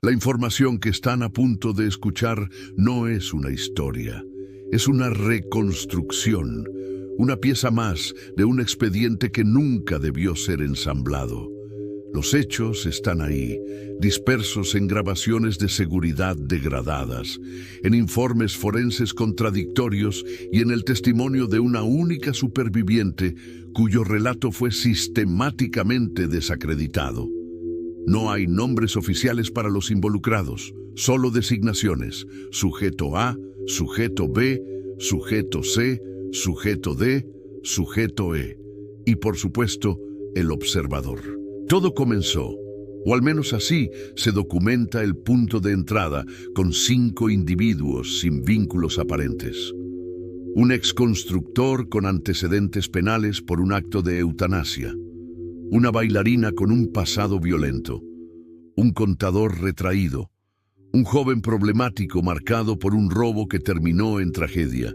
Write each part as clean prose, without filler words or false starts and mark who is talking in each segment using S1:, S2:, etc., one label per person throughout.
S1: La información que están a punto de escuchar no es una historia, es una reconstrucción, una pieza más de un expediente que nunca debió ser ensamblado. Los hechos están ahí, dispersos en grabaciones de seguridad degradadas, en informes forenses contradictorios y en el testimonio de una única superviviente cuyo relato fue sistemáticamente desacreditado. No hay nombres oficiales para los involucrados, solo designaciones: sujeto A, sujeto B, sujeto C, sujeto D, sujeto E y, por supuesto, el observador. Todo comenzó, o al menos así se documenta el punto de entrada, con 5 individuos sin vínculos aparentes. Un exconstructor con antecedentes penales por un acto de eutanasia. Una bailarina con un pasado violento. Un contador retraído. Un joven problemático marcado por un robo que terminó en tragedia.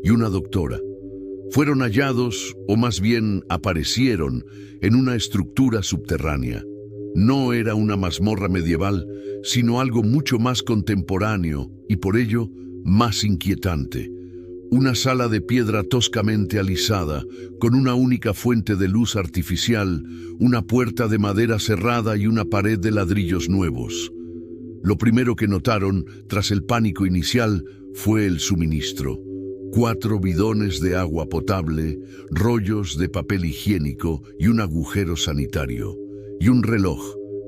S1: Y una doctora. Fueron hallados, o más bien aparecieron, en una estructura subterránea. No era una mazmorra medieval, sino algo mucho más contemporáneo y por ello más inquietante. Una sala de piedra toscamente alisada, con una única fuente de luz artificial, una puerta de madera cerrada y una pared de ladrillos nuevos. Lo primero que notaron, tras el pánico inicial, fue el suministro. 4 bidones de agua potable, rollos de papel higiénico y un agujero sanitario. Y un reloj,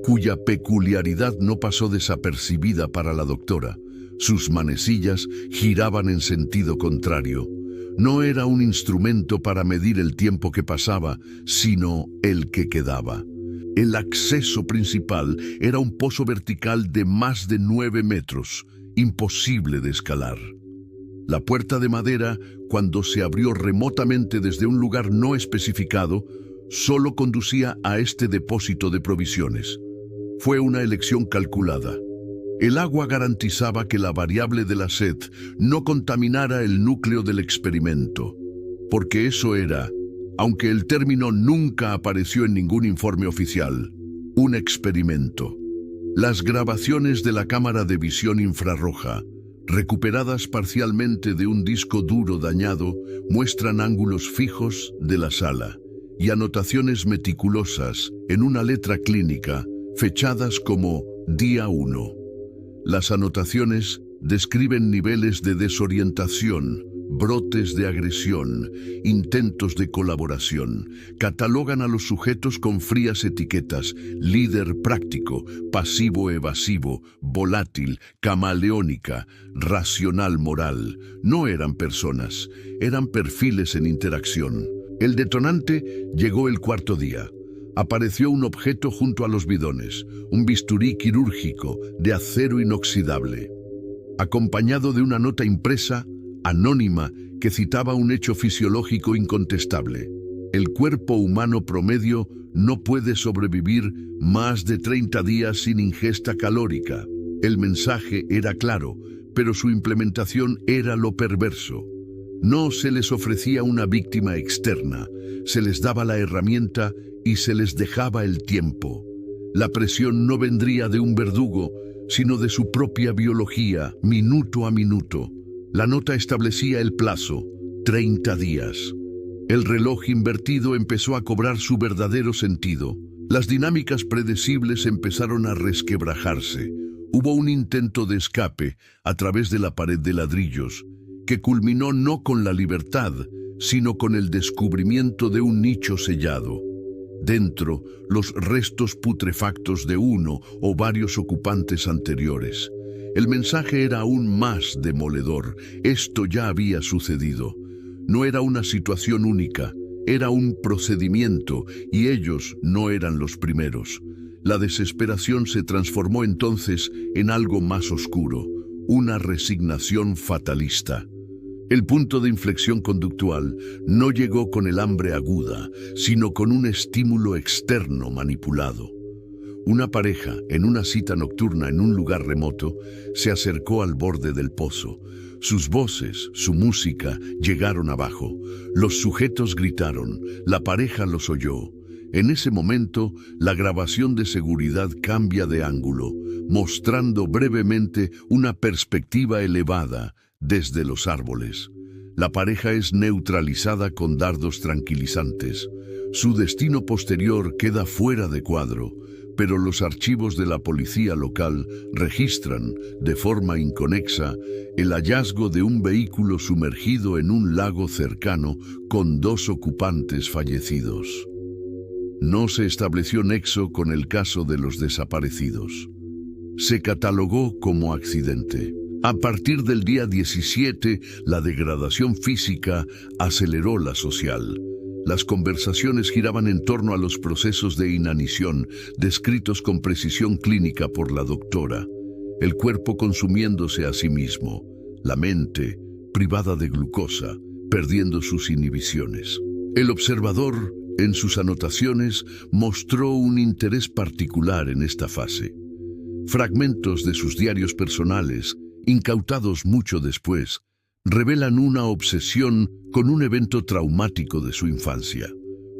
S1: cuya peculiaridad no pasó desapercibida para la doctora. Sus manecillas giraban en sentido contrario. No era un instrumento para medir el tiempo que pasaba, sino el que quedaba. El acceso principal era un pozo vertical de más de 9 metros, imposible de escalar. La puerta de madera, cuando se abrió remotamente desde un lugar no especificado, solo conducía a este depósito de provisiones. Fue una elección calculada. El agua garantizaba que la variable de la sed no contaminara el núcleo del experimento, porque eso era, aunque el término nunca apareció en ningún informe oficial, un experimento. Las grabaciones de la cámara de visión infrarroja, recuperadas parcialmente de un disco duro dañado, muestran ángulos fijos de la sala y anotaciones meticulosas en una letra clínica, fechadas como Día 1. Las anotaciones describen niveles de desorientación, brotes de agresión, intentos de colaboración. Catalogan a los sujetos con frías etiquetas: líder práctico, pasivo evasivo, volátil, camaleónica, racional moral. No eran personas, eran perfiles en interacción. El detonante llegó el 4.º día. Apareció un objeto junto a los bidones, un bisturí quirúrgico de acero inoxidable, acompañado de una nota impresa, anónima, que citaba un hecho fisiológico incontestable. El cuerpo humano promedio no puede sobrevivir más de 30 días sin ingesta calórica. El mensaje era claro, pero su implementación era lo perverso. No se les ofrecía una víctima externa, se les daba la herramienta y se les dejaba el tiempo. La presión no vendría de un verdugo, sino de su propia biología, minuto a minuto. La nota establecía el plazo: 30 días. El reloj invertido empezó a cobrar su verdadero sentido. Las dinámicas predecibles empezaron a resquebrajarse. Hubo un intento de escape a través de la pared de ladrillos, que culminó no con la libertad, sino con el descubrimiento de un nicho sellado. Dentro, los restos putrefactos de uno o varios ocupantes anteriores. El mensaje era aún más demoledor. Esto ya había sucedido. No era una situación única, era un procedimiento, y ellos no eran los primeros. La desesperación se transformó entonces en algo más oscuro, una resignación fatalista. El punto de inflexión conductual no llegó con el hambre aguda, sino con un estímulo externo manipulado. Una pareja, en una cita nocturna en un lugar remoto, se acercó al borde del pozo. Sus voces, su música, llegaron abajo. Los sujetos gritaron, la pareja los oyó. En ese momento, la grabación de seguridad cambia de ángulo. mostrando brevemente una perspectiva elevada desde los árboles. La pareja es neutralizada con dardos tranquilizantes. Su destino posterior queda fuera de cuadro, pero los archivos de la policía local registran, de forma inconexa, el hallazgo de un vehículo sumergido en un lago cercano con 2 ocupantes fallecidos. No se estableció nexo con el caso de los desaparecidos. Se catalogó como accidente. A partir del día 17, la degradación física aceleró la social. Las conversaciones giraban en torno a los procesos de inanición, descritos con precisión clínica por la doctora. El cuerpo consumiéndose a sí mismo, la mente privada de glucosa, perdiendo sus inhibiciones. El observador, en sus anotaciones, mostró un interés particular en esta fase. Fragmentos de sus diarios personales, incautados mucho después, revelan una obsesión con un evento traumático de su infancia.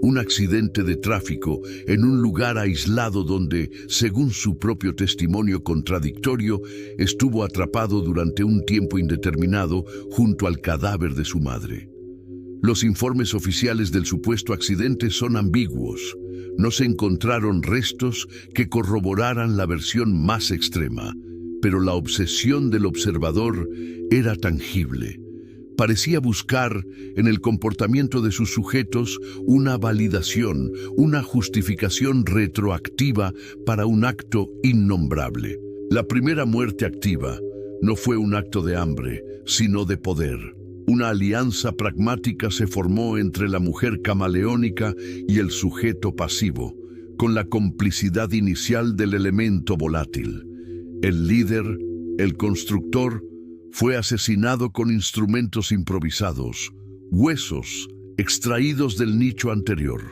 S1: Un accidente de tráfico en un lugar aislado donde, según su propio testimonio contradictorio, estuvo atrapado durante un tiempo indeterminado junto al cadáver de su madre. Los informes oficiales del supuesto accidente son ambiguos. No se encontraron restos que corroboraran la versión más extrema, pero la obsesión del observador era tangible. Parecía buscar en el comportamiento de sus sujetos una validación, una justificación retroactiva para un acto innombrable. La primera muerte activa no fue un acto de hambre, sino de poder. Una alianza pragmática se formó entre la mujer camaleónica y el sujeto pasivo, con la complicidad inicial del elemento volátil. El líder, el constructor, fue asesinado con instrumentos improvisados, huesos extraídos del nicho anterior.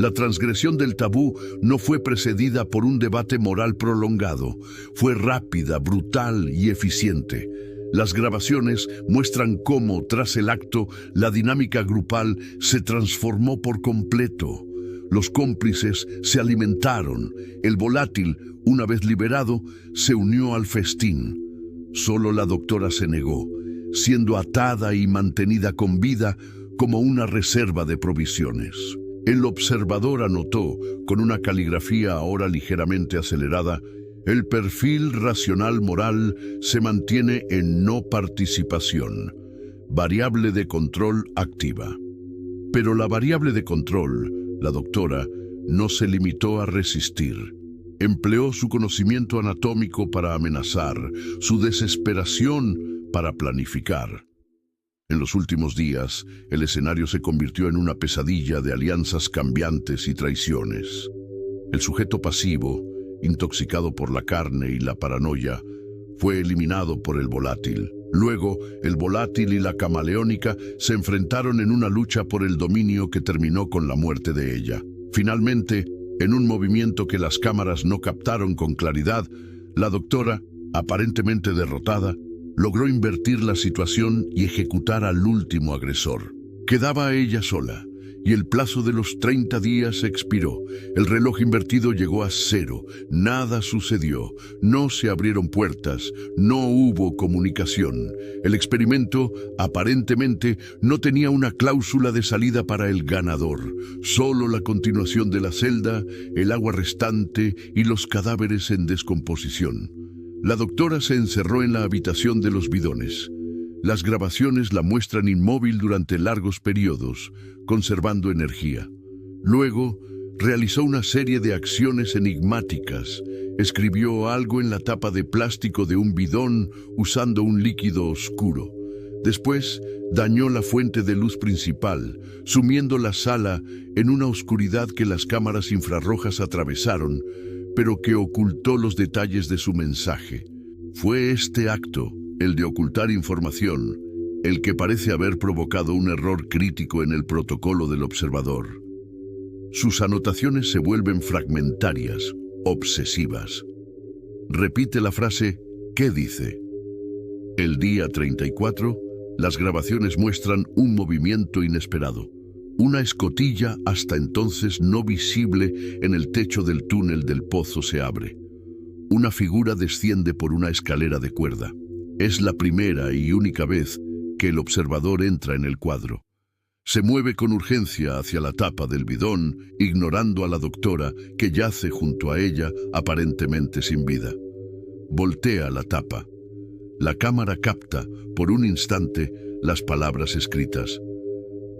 S1: La transgresión del tabú no fue precedida por un debate moral prolongado, fue rápida, brutal y eficiente. Las grabaciones muestran cómo, tras el acto, la dinámica grupal se transformó por completo. Los cómplices se alimentaron. El volátil, una vez liberado, se unió al festín. Solo la doctora se negó, siendo atada y mantenida con vida como una reserva de provisiones. El observador anotó, con una caligrafía ahora ligeramente acelerada, el perfil racional moral se mantiene en no participación, variable de control activa. Pero la variable de control, la doctora, no se limitó a resistir. Empleó su conocimiento anatómico para amenazar, su desesperación para planificar. En los últimos días, el escenario se convirtió en una pesadilla de alianzas cambiantes y traiciones. El sujeto pasivo, intoxicado por la carne y la paranoia, fue eliminado por el volátil. Luego, el volátil y la camaleónica se enfrentaron en una lucha por el dominio que terminó con la muerte de ella. Finalmente, en un movimiento que las cámaras no captaron con claridad, la doctora, aparentemente derrotada, logró invertir la situación y ejecutar al último agresor. Quedaba ella sola, y el plazo de los 30 días expiró. El reloj invertido llegó a 0. Nada sucedió. No se abrieron puertas. No hubo comunicación. El experimento, aparentemente, no tenía una cláusula de salida para el ganador. Solo la continuación de la celda, el agua restante y los cadáveres en descomposición. La doctora se encerró en la habitación de los bidones. Las grabaciones la muestran inmóvil durante largos periodos, conservando energía. Luego, realizó una serie de acciones enigmáticas. Escribió algo en la tapa de plástico de un bidón usando un líquido oscuro. Después, dañó la fuente de luz principal, sumiendo la sala en una oscuridad que las cámaras infrarrojas atravesaron, pero que ocultó los detalles de su mensaje. Fue este acto, el de ocultar información, el que parece haber provocado un error crítico en el protocolo del observador. Sus anotaciones se vuelven fragmentarias, obsesivas. Repite la frase, ¿qué dice? El día 34, las grabaciones muestran un movimiento inesperado. Una escotilla hasta entonces no visible en el techo del túnel del pozo se abre. Una figura desciende por una escalera de cuerda. Es la primera y única vez que el observador entra en el cuadro. Se mueve con urgencia hacia la tapa del bidón, ignorando a la doctora que yace junto a ella, aparentemente sin vida. Voltea la tapa. La cámara capta, por un instante, las palabras escritas.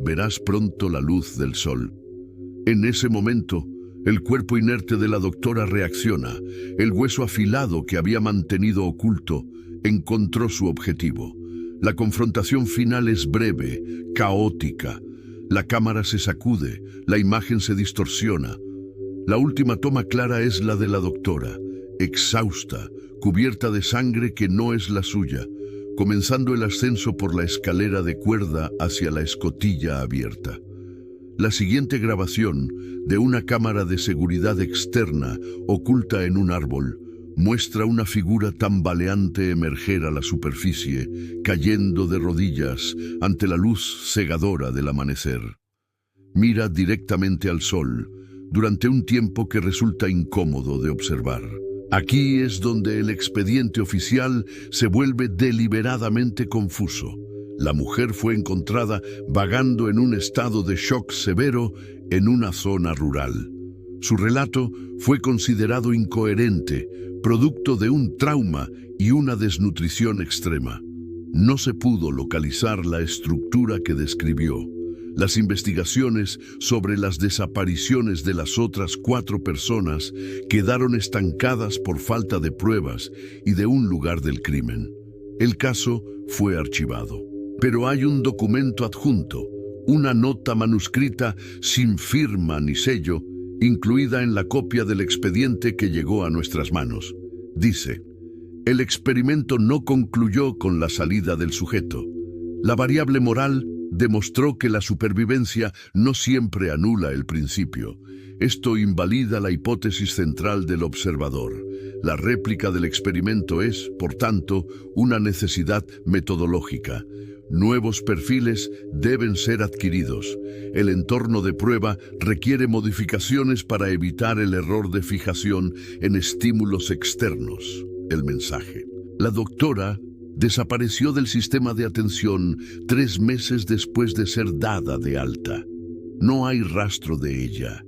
S1: Verás pronto la luz del sol. En ese momento, el cuerpo inerte de la doctora reacciona. El hueso afilado que había mantenido oculto encontró su objetivo. La confrontación final es breve, caótica. La cámara se sacude, la imagen se distorsiona. La última toma clara es la de la doctora, exhausta, cubierta de sangre que no es la suya, comenzando el ascenso por la escalera de cuerda hacia la escotilla abierta. La siguiente grabación, de una cámara de seguridad externa oculta en un árbol, muestra una figura tambaleante emerger a la superficie, cayendo de rodillas ante la luz cegadora del amanecer. Mira directamente al sol, durante un tiempo que resulta incómodo de observar. Aquí es donde el expediente oficial se vuelve deliberadamente confuso. La mujer fue encontrada vagando en un estado de shock severo en una zona rural. Su relato fue considerado incoherente, producto de un trauma y una desnutrición extrema. No se pudo localizar la estructura que describió. Las investigaciones sobre las desapariciones de las otras 4 personas quedaron estancadas por falta de pruebas y de un lugar del crimen. El caso fue archivado. Pero hay un documento adjunto, una nota manuscrita sin firma ni sello, incluida en la copia del expediente que llegó a nuestras manos. Dice: el experimento no concluyó con la salida del sujeto. La variable moral demostró que la supervivencia no siempre anula el principio. Esto invalida la hipótesis central del observador. La réplica del experimento es, por tanto, una necesidad metodológica. Nuevos perfiles deben ser adquiridos. El entorno de prueba requiere modificaciones para evitar el error de fijación en estímulos externos. El mensaje. La doctora desapareció del sistema de atención 3 meses después de ser dada de alta. No hay rastro de ella.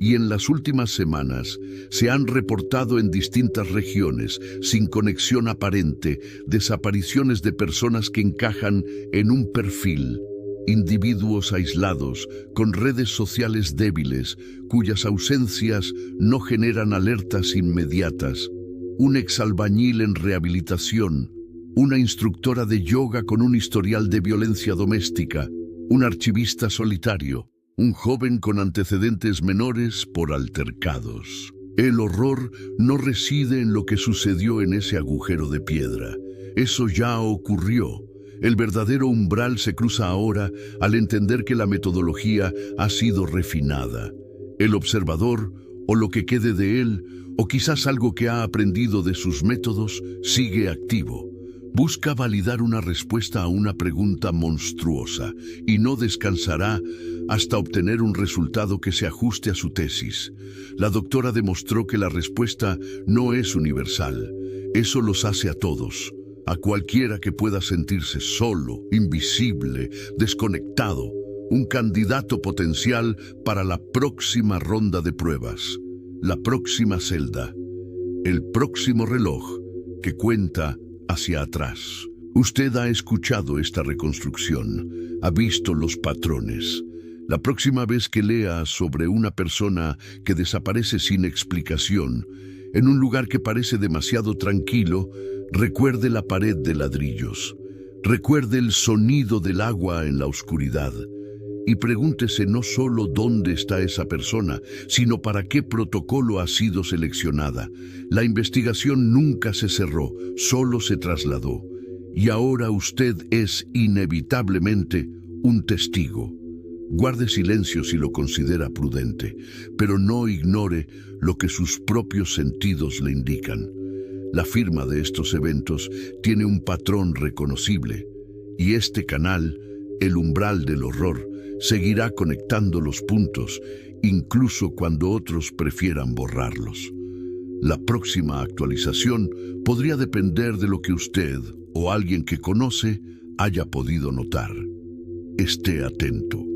S1: Y en las últimas semanas se han reportado en distintas regiones, sin conexión aparente, desapariciones de personas que encajan en un perfil. Individuos aislados, con redes sociales débiles, cuyas ausencias no generan alertas inmediatas. Un exalbañil en rehabilitación, una instructora de yoga con un historial de violencia doméstica, un archivista solitario, un joven con antecedentes menores por altercados. El horror no reside en lo que sucedió en ese agujero de piedra. Eso ya ocurrió. El verdadero umbral se cruza ahora al entender que la metodología ha sido refinada. El observador, o lo que quede de él, o quizás algo que ha aprendido de sus métodos, sigue activo. Busca validar una respuesta a una pregunta monstruosa y no descansará hasta obtener un resultado que se ajuste a su tesis. La doctora demostró que la respuesta no es universal. Eso los hace a todos, a cualquiera que pueda sentirse solo, invisible, desconectado, un candidato potencial para la próxima ronda de pruebas, la próxima celda, el próximo reloj que cuenta hacia atrás. Usted ha escuchado esta reconstrucción, ha visto los patrones. La próxima vez que lea sobre una persona que desaparece sin explicación, en un lugar que parece demasiado tranquilo, recuerde la pared de ladrillos, recuerde el sonido del agua en la oscuridad, y pregúntese no solo dónde está esa persona, sino para qué protocolo ha sido seleccionada. La investigación nunca se cerró, solo se trasladó. Y ahora usted es inevitablemente un testigo. Guarde silencio si lo considera prudente, pero no ignore lo que sus propios sentidos le indican. La firma de estos eventos tiene un patrón reconocible, y este canal, el umbral del horror, seguirá conectando los puntos, incluso cuando otros prefieran borrarlos. La próxima actualización podría depender de lo que usted o alguien que conoce haya podido notar. Esté atento.